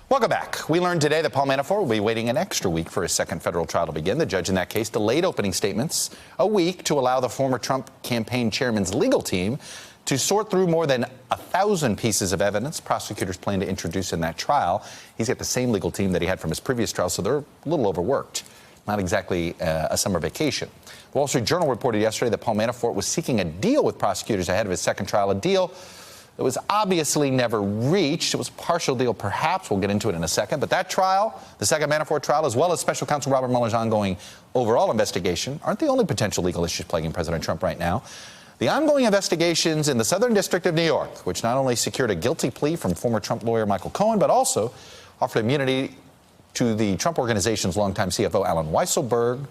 Welcome back. We learned today that Paul Manafort will be waiting an extra week for his second federal trial to begin. The judge in that case delayed opening statements a week to allow the former Trump campaign chairman's legal team to sort through more than 1,000 pieces of evidence prosecutors plan to introduce in that trial. He's got the same legal team that he had from his previous trial, so they're a little overworked. Not exactly a summer vacation. The Wall Street Journal reported yesterday that Paul Manafort was seeking a deal with prosecutors ahead of his second trial, a deal that was obviously never reached. It was a partial deal, perhaps. We'll get into it in a second. But that trial, the second Manafort trial, as well as special counsel Robert Mueller's ongoing overall investigation, aren't the only potential legal issues plaguing President Trump right now. The ongoing investigations in the Southern District of New York, which not only secured a guilty plea from former Trump lawyer Michael Cohen, but also offered immunity to the Trump Organization's longtime CFO Allen Weisselberg.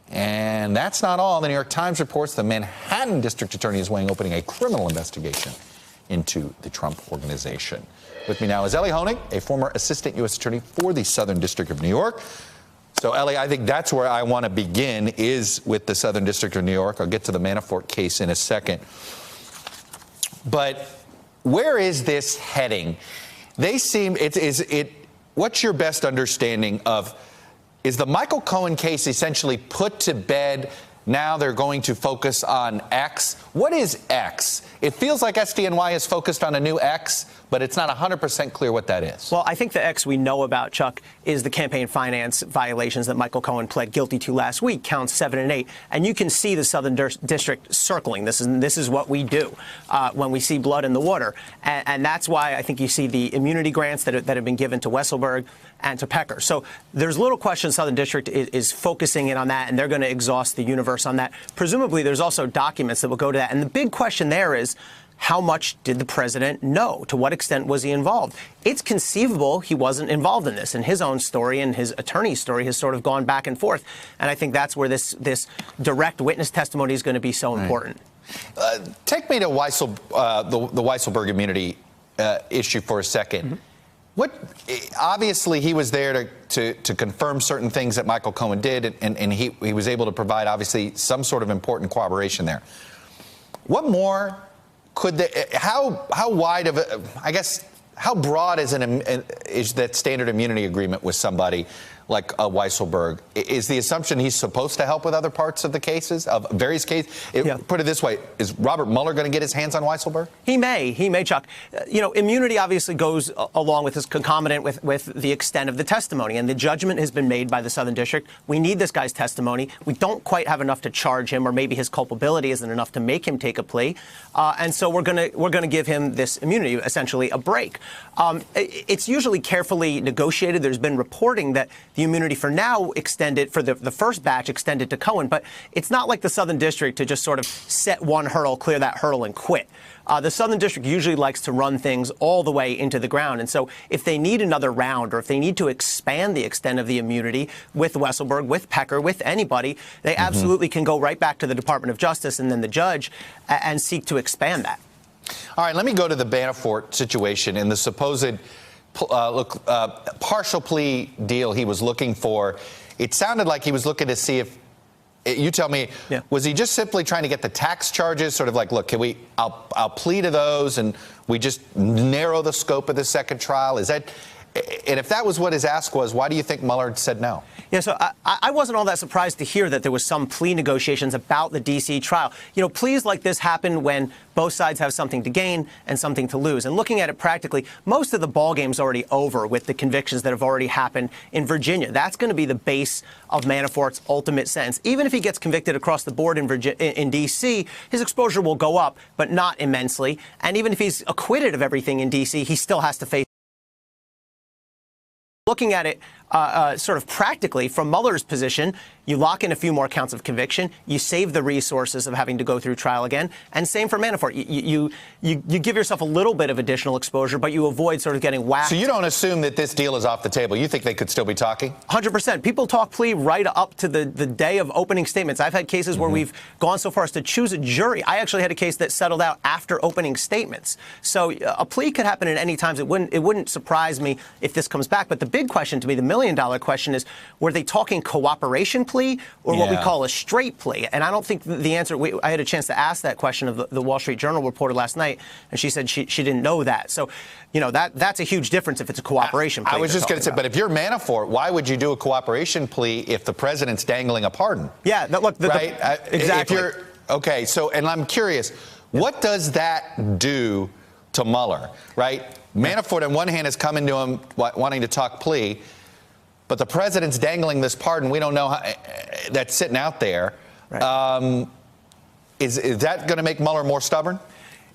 And that's not all. The New York Times reports the Manhattan District Attorney is weighing opening a criminal investigation into the Trump Organization. With me now is Elie Honig, a former assistant U.S. attorney for the Southern District of New York. So, Elie, I think that's where I want to begin, is with the Southern District of New York. I'll get to the Manafort case in a second. But where is this heading? They seem, what's your best understanding of, is the Michael Cohen case essentially put to bed? Now they're going to focus on X. What is X? It feels like SDNY is focused on a new X, but it's not 100% clear what that is. Well, I think the X we know about, Chuck, is the campaign finance violations that Michael Cohen pled guilty to last week, counts 7 and 8. And you can see the Southern District circling. This is what we do when we see blood in the water. And that's why I think you see the immunity grants that have been given to Weisselberg and to Pecker. So there's little question Southern District is focusing in on that, and they're going to exhaust the universe on that. Presumably, there's also documents that will go to that. And the big question there is, how much did the president know? To what extent was he involved? It's conceivable he wasn't involved in this, and his own story and his attorney's story has sort of gone back and forth. And I think that's where this direct witness testimony is going to be so important. Take me to the Weisselberg immunity issue for a second. Obviously, he was there to confirm certain things that Michael Cohen did, and he was able to provide, obviously, some sort of important corroboration there. What more could how wide of a, I guess, how broad is that standard immunity agreement with somebody like Weisselberg? Is the assumption he's supposed to help with other parts of the cases, of various cases? Put it this way, is Robert Mueller going to get his hands on Weisselberg? He may, Chuck. Immunity obviously goes along with, is concomitant with the extent of the testimony, and the judgment has been made by the Southern District. We need this guy's testimony. We don't quite have enough to charge him, or maybe his culpability isn't enough to make him take a plea, and so we're gonna give him this immunity, essentially a break. It's usually carefully negotiated. There's been reporting that the immunity for now extended, for the first batch extended to Cohen, but it's not like the Southern District to just sort of set one hurdle, clear that hurdle, and quit. The Southern District usually likes to run things all the way into the ground. And so if they need another round, or if they need to expand the extent of the immunity with Weisselberg, with Pecker, with anybody, they absolutely can go right back to the Department of Justice and then the judge and seek to expand that. All right, let me go to the Manafort situation and the supposed partial plea deal he was looking for. It sounded like he was looking to see if, you tell me, was he just simply trying to get the tax charges, sort of like, look, I'll plea to those and we just narrow the scope of the second trial? Is that, and if that was what his ask was, why do you think Mueller said no? Yeah, so I wasn't all that surprised to hear that there was some plea negotiations about the D.C. trial. Pleas like this happen when both sides have something to gain and something to lose. And looking at it practically, most of the ballgame's already over with the convictions that have already happened in Virginia. That's going to be the base of Manafort's ultimate sentence. Even if he gets convicted across the board in D.C., his exposure will go up, but not immensely. And even if he's acquitted of everything in D.C., he still has to face. Looking at it sort of practically from Mueller's position, you lock in a few more counts of conviction, you save the resources of having to go through trial again, and same for Manafort. You give yourself a little bit of additional exposure, but you avoid sort of getting whacked. So you don't assume that this deal is off the table. You think they could still be talking? 100%. People talk plea right up to the day of opening statements. I've had cases where we've gone so far as to choose a jury. I actually had a case that settled out after opening statements. So a plea could happen at any time. It wouldn't surprise me if this comes back. But the big question to me, the million question is, were they talking cooperation plea or what we Yeah. call a straight plea? And I don't think the answer, I had a chance to ask that question of the Wall Street Journal reporter last night, and she said she didn't know that. So, that's a huge difference if it's a cooperation plea. I was just going to say, but if you're Manafort, why would you do a cooperation plea if the president's dangling a pardon? Yeah, look, right? exactly. If you're, okay, so, and I'm curious, what does that do to Mueller, right? Manafort, on one hand, is coming to him wanting to talk plea, but the president's dangling this pardon. We don't know how, that's sitting out there. Right. Is that going to make Mueller more stubborn?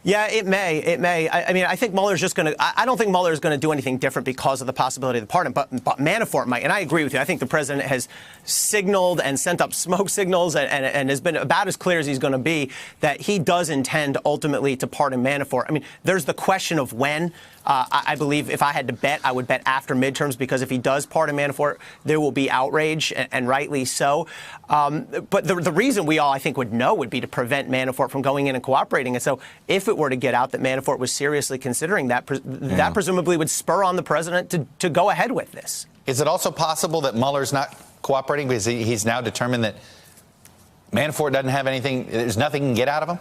Yeah, it may. It may. I mean, I think Mueller's just going to. I don't think Mueller is going to do anything different because of the possibility of the pardon. But Manafort might. And I agree with you. I think the president has signaled and sent up smoke signals and has been about as clear as he's going to be that he does intend ultimately to pardon Manafort. I mean, there's the question of when. I believe if I had to bet, I would bet after midterms, because if he does pardon Manafort, there will be outrage, and rightly so. But the reason we all, I think, would know would be to prevent Manafort from going in and cooperating. And so if it were to get out that Manafort was seriously considering that, that presumably would spur on the president to go ahead with this. Is it also possible that Mueller's not cooperating because he's now determined that Manafort doesn't have anything, there's nothing he can get out of him?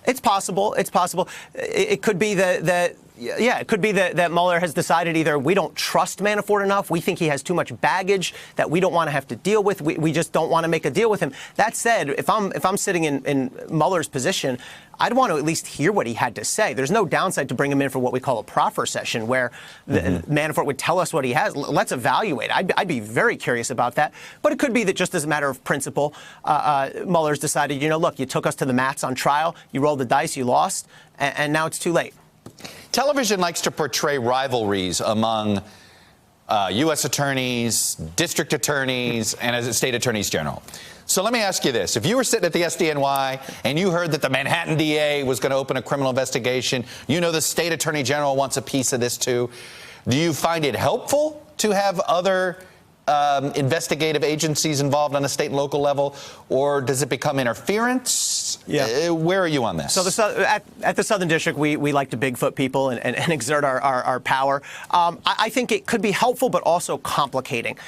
It's possible. It's possible. It could be that it could be that Mueller has decided either we don't trust Manafort enough, we think he has too much baggage that we don't want to have to deal with, we just don't want to make a deal with him. That said, if I'm sitting in Mueller's position, I'd want to at least hear what he had to say. There's no downside to bring him in for what we call a proffer session, where Manafort would tell us what he has. Let's evaluate. I'd be very curious about that. But it could be that just as a matter of principle, Mueller's decided, look, you took us to the mats on trial, you rolled the dice, you lost, and now it's too late. Television likes to portray rivalries among U.S. attorneys, district attorneys, and as state attorneys general. So let me ask you this. If you were sitting at the SDNY and you heard that the Manhattan DA was going to open a criminal investigation, the state attorney general wants a piece of this too, do you find it helpful to have other investigative agencies involved on a state and local level, or does it become interference? Yeah. Where are you on this? So at the Southern District, we like to Bigfoot people and exert our power. I think it could be helpful, but also complicating.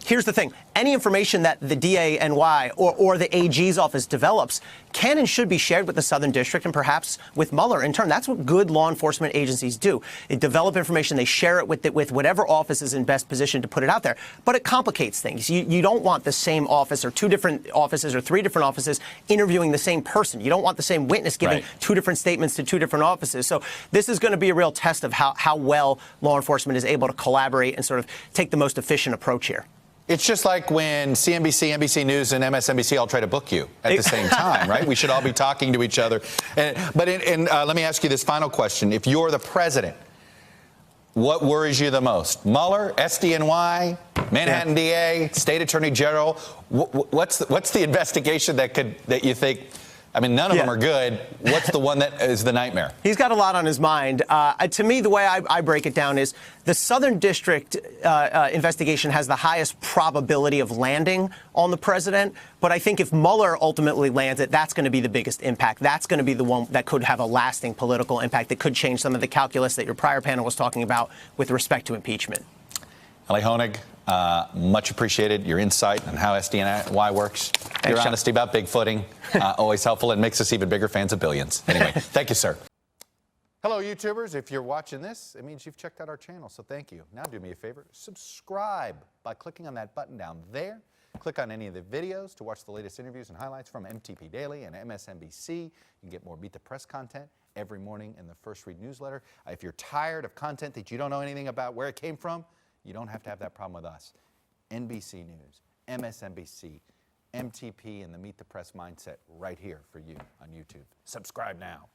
Here's the thing. Any information that the DANY or the AG's office develops can and should be shared with the Southern District and perhaps with Mueller in turn. That's what good law enforcement agencies do. They develop information, they share it with whatever office is in best position to put it out there. But it complicates things. You don't want the same office or two different offices or three different offices interviewing the same person. You don't want the same witness giving two different statements to two different offices. So this is going to be a real test of how well law enforcement is able to collaborate and sort of take the most efficient approach here. It's just like when CNBC, NBC News, and MSNBC all try to book you at the same time, right? We should all be talking to each other. But let me ask you this final question. If you're the president, what worries you the most? Mueller, SDNY, Manhattan DA, State Attorney General? What's the investigation that you think? I mean, none of them are good. What's the one that is the nightmare? He's got a lot on his mind. To me, the way I break it down is the Southern District investigation has the highest probability of landing on the president. But I think if Mueller ultimately lands it, that's going to be the biggest impact. That's going to be the one that could have a lasting political impact that could change some of the calculus that your prior panel was talking about with respect to impeachment. Elie Honig, much appreciated. Your insight on how SDNY works. Thanks, your Sean. honesty about bigfooting, always helpful and makes us even bigger fans of Billions. Anyway, thank you, sir. Hello, YouTubers. If you're watching this, it means you've checked out our channel, so thank you. Now do me a favor, subscribe by clicking on that button down there. Click on any of the videos to watch the latest interviews and highlights from MTP Daily and MSNBC. You can get more Beat the Press content every morning in the First Read newsletter. If you're tired of content that you don't know anything about where it came from, you don't have to have that problem with us. NBC News, MSNBC, MTP, and the Meet the Press mindset right here for you on YouTube. Subscribe now.